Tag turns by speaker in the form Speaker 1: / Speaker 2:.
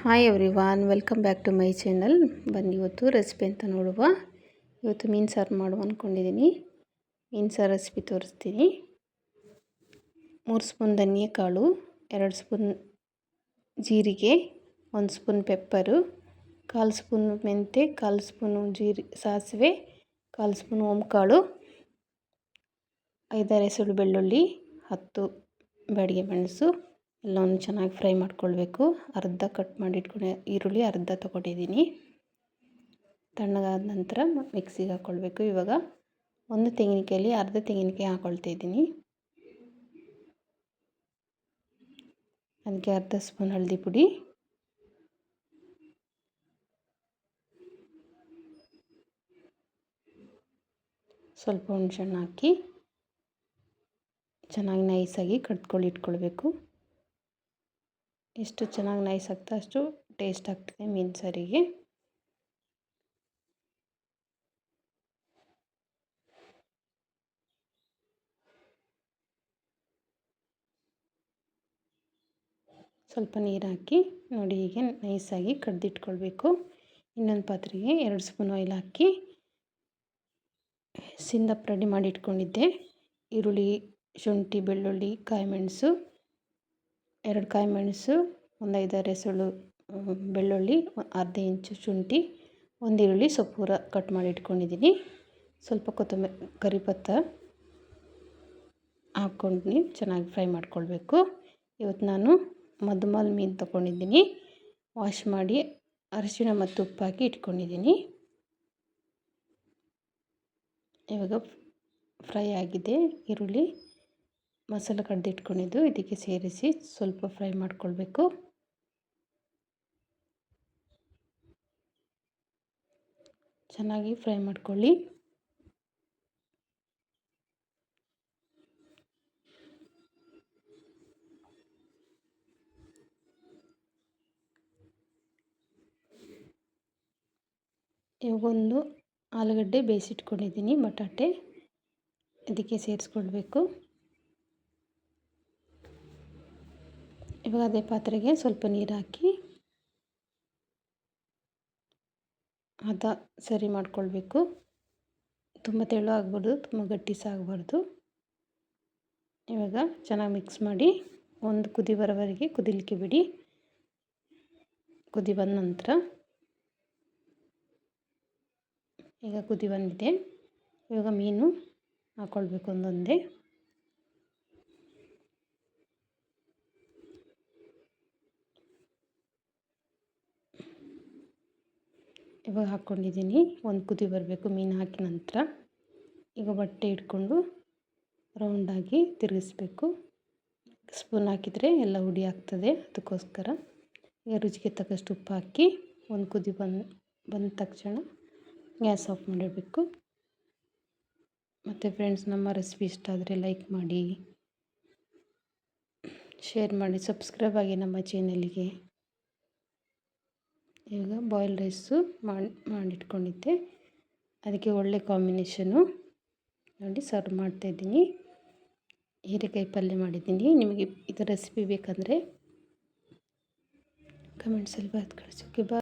Speaker 1: Hi everyone, welcome back to my channel. ಬನ್ನಿ ಇವತ್ತು recipe ಅಂತ ನೋಡುವ. ಇವತ್ತು ಮೀನು ಸಾರು ಮಾಡುವ ಅಂದ್ಕೊಂಡಿದ್ದೀನಿ. ಮೀನು ಸಾರು ರೆಸಿಪಿ ತೋರಿಸ್ತೀನಿ. 3 ಸ್ಪೂನ್ ಧನಿಯಾ ಕಾಳು, 2 ಸ್ಪೂನ್ ಜೀರಿಗೆ, 1 ಸ್ಪೂನ್ ಪೆಪ್ಪರು, 1/4 ಸ್ಪೂನ್ ಮೆಂತೆ, 1/4 ಸ್ಪೂನು ಸಾಸಿವೆ, 1/4 ಸ್ಪೂನ್ ಓಂಕಾಳು, 5-6 ಎಸಳು ಬೆಳ್ಳುಳ್ಳಿ, 10 ಬ್ಯಾಡಗಿ ಮೆಣಸು ಎಲ್ಲವನ್ನು ಚೆನ್ನಾಗಿ ಫ್ರೈ ಮಾಡ್ಕೊಳ್ಬೇಕು. ಅರ್ಧ ಕಟ್ ಮಾಡಿ ಇಟ್ಕೊಂಡು ಈರುಳ್ಳಿ ಅರ್ಧ ತೊಗೊಂಡಿದ್ದೀನಿ. ತಣ್ಣಗಾದ ನಂತರ ಮಿಕ್ಸಿಗೆ ಹಾಕ್ಕೊಳ್ಬೇಕು. ಇವಾಗ ಒಂದು ತೆಂಗಿನಕಾಯಲ್ಲಿ ಅರ್ಧ ತೆಂಗಿನಕಾಯಿ ಹಾಕ್ಕೊಳ್ತಾ ಇದ್ದೀನಿ. ಅದಕ್ಕೆ ಅರ್ಧ ಸ್ಪೂನ್ ಹಳದಿ ಪುಡಿ, ಸ್ವಲ್ಪ ಹುಣಸೆಹಣ್ಣು ಹಾಕಿ ಚೆನ್ನಾಗಿ ನೈಸಾಗಿ ಇಟ್ಕೊಳ್ಬೇಕು. ಎಷ್ಟು ಚೆನ್ನಾಗಿ ನೈಸ್ ಆಗ್ತಾ ಅಷ್ಟು ಟೇಸ್ಟ್ ಆಗ್ತದೆ ಮೀನು ಸಾರಿಗೆ. ಸ್ವಲ್ಪ ನೀರು ಹಾಕಿ ನೋಡಿ, ಹೀಗೆ ನೈಸಾಗಿ ಕಡ್ದಿಟ್ಕೊಳ್ಬೇಕು. ಇನ್ನೊಂದು ಪಾತ್ರೆಗೆ 2 ಸ್ಪೂನ್ ಆಯಿಲ್ ಹಾಕಿ ಸಿಂದಪ್ ರೆಡಿ ಮಾಡಿ ಇಟ್ಕೊಂಡಿದ್ದೆ. ಈರುಳ್ಳಿ, ಶುಂಠಿ, ಬೆಳ್ಳುಳ್ಳಿ, ಕಾಯಿಮೆಣಸು, 2 ಕಾಯಿಮೆಣಸು, ಒಂದು 5-6 ಎಸಳು ಬೆಳ್ಳುಳ್ಳಿ, ಅರ್ಧ ಇಂಚು ಶುಂಠಿ, 1 ಈರುಳ್ಳಿ ಸೊಪ್ಪು ಕಟ್ ಮಾಡಿ ಇಟ್ಕೊಂಡಿದ್ದೀನಿ. ಸ್ವಲ್ಪ ಕೊತ್ತಂಬರಿ ಕರಿಪತ್ತ ಹಾಕ್ಕೊಂಡು ಚೆನ್ನಾಗಿ ಫ್ರೈ ಮಾಡ್ಕೊಳ್ಬೇಕು. ಇವತ್ತು ನಾನು ಮಧುಮಲ್ ಮೀನು ತೊಗೊಂಡಿದ್ದೀನಿ. ವಾಶ್ ಮಾಡಿ ಅರಿಶಿಣ ಮತ್ತು ಉಪ್ಪು ಹಾಕಿ ಇಟ್ಕೊಂಡಿದ್ದೀನಿ. ಇವಾಗ ಫ್ರೈ ಆಗಿದೆ. ಈರುಳ್ಳಿ ಮಸಾಲೆ ಕಡ್ದಿಟ್ಕೊಂಡಿದ್ದು ಇದಕ್ಕೆ ಸೇರಿಸಿ ಸ್ವಲ್ಪ ಫ್ರೈ ಮಾಡ್ಕೊಳ್ಬೇಕು. ಚೆನ್ನಾಗಿ ಫ್ರೈ ಮಾಡ್ಕೊಳ್ಳಿ. ಇವಾಗೊಂದು ಆಲೂಗಡ್ಡೆ ಬೇಯಿಸಿಟ್ಕೊಂಡಿದ್ದೀನಿ, ಬಟಾಟೆ ಇದಕ್ಕೆ ಸೇರಿಸ್ಕೊಳ್ಬೇಕು. ಇವಾಗ ಅದೇ ಪಾತ್ರೆಗೆ ಸ್ವಲ್ಪ ನೀರು ಹಾಕಿ ಹದ ಸರಿ ಮಾಡ್ಕೊಳ್ಬೇಕು. ತುಂಬ ತೆಳು ಆಗಬಾರ್ದು, ತುಂಬ ಗಟ್ಟಿ ಸಹ ಆಗಬಾರ್ದು. ಇವಾಗ ಚೆನ್ನಾಗಿ ಮಿಕ್ಸ್ ಮಾಡಿ ಒಂದು ಕುದಿ ಬರೋವರೆಗೆ ಕುದಿಲಿಕ್ಕೆ ಬಿಡಿ. ಕುದಿ ಬಂದ ನಂತರ ಈಗ ಕುದಿ ಬಂದಿದೆ. ಇವಾಗ ಮೀನು ಹಾಕ್ಕೊಳ್ಬೇಕು ಒಂದೊಂದೇ. ಇವಾಗ ಹಾಕ್ಕೊಂಡಿದ್ದೀನಿ. ಒಂದು ಕುದಿ ಬರಬೇಕು ಮೀನು ಹಾಕಿದ ನಂತರ. ಈಗ ಬಟ್ಟೆ ಇಟ್ಕೊಂಡು ರೌಂಡಾಗಿ ತಿರುಗಿಸ್ಬೇಕು. ಸ್ಪೂನ್ ಹಾಕಿದರೆ ಎಲ್ಲ ಹುಡಿ ಆಗ್ತದೆ, ಅದಕ್ಕೋಸ್ಕರ. ಈಗ ರುಚಿಗೆ ತಕ್ಕಷ್ಟು ಉಪ್ಪು ಹಾಕಿ ಒಂದು ಕುದಿ ಬಂದ ತಕ್ಷಣ ಗ್ಯಾಸ್ ಆಫ್ ಮಾಡಿಡಬೇಕು. ಮತ್ತು ಫ್ರೆಂಡ್ಸ್, ನಮ್ಮ ರೆಸಿಪಿ ಇಷ್ಟ ಆದರೆ ಲೈಕ್ ಮಾಡಿ, ಶೇರ್ ಮಾಡಿ, ಸಬ್ಸ್ಕ್ರೈಬ್ ಆಗಿ ನಮ್ಮ ಚಾನಲ್ಗೆ. ಈಗ ಬಾಯ್ಲ್ ರೈಸು ಮಾಡಿಟ್ಕೊಂಡಿದ್ದೆ, ಅದಕ್ಕೆ ಒಳ್ಳೆ ಕಾಂಬಿನೇಷನು ನೋಡಿ ಸರ್ವ್ ಮಾಡ್ತಾಯಿದ್ದೀನಿ. ಹೀರೆಕಾಯಿ ಪಲ್ಯ ಮಾಡಿದ್ದೀನಿ. ನಿಮಗೆ ಇದರ ರೆಸಿಪಿ ಬೇಕಂದರೆ ಕಮೆಂಟ್ಸಲ್ಲಿ ಕಳಿಸಿ. ಓಕೆ, ಬಾಯ್.